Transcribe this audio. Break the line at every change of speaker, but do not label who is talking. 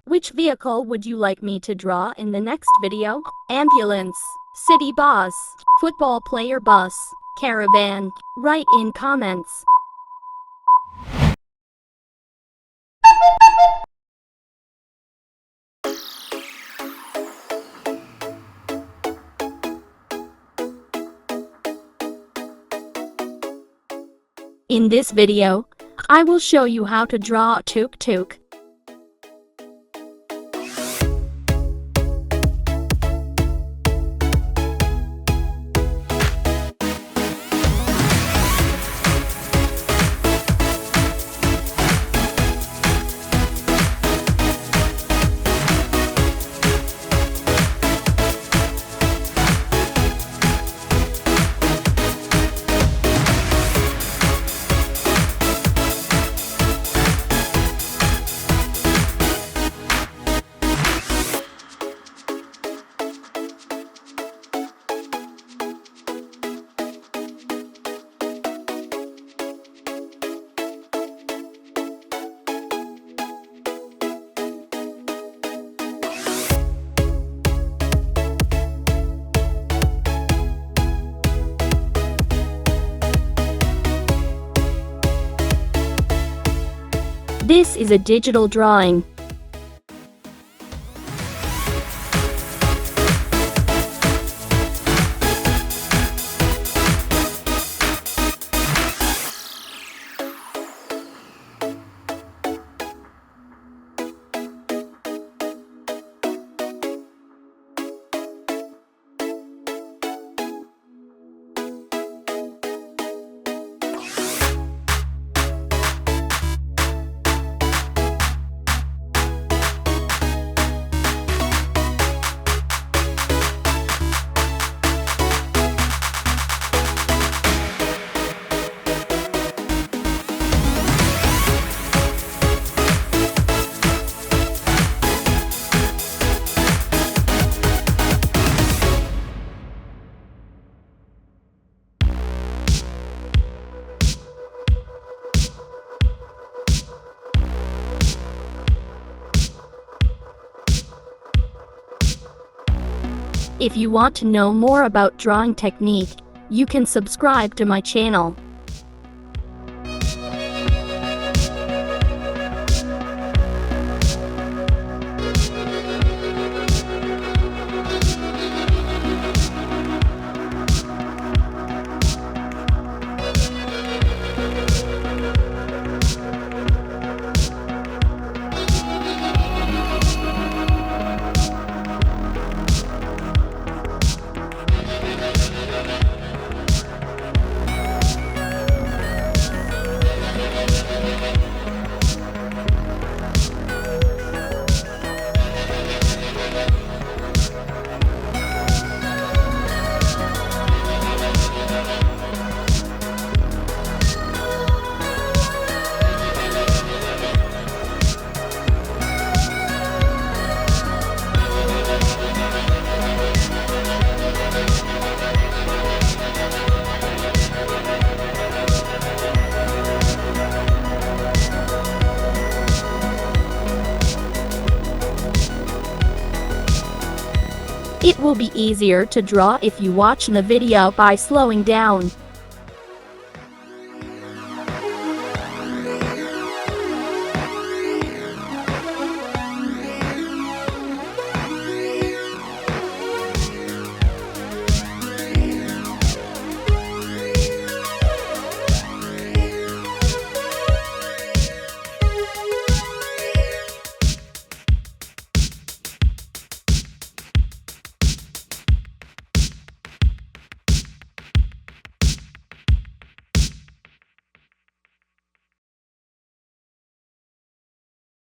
Which vehicle would you like me to draw in the next video? Ambulance, city bus, football player bus, caravan. Write in comments. In this video, I will show you how to draw a tuk-tuk. This is a digital drawing. If you want to know more about drawing technique, you can subscribe to my channel. It will be easier to draw if you watch the video by slowing down.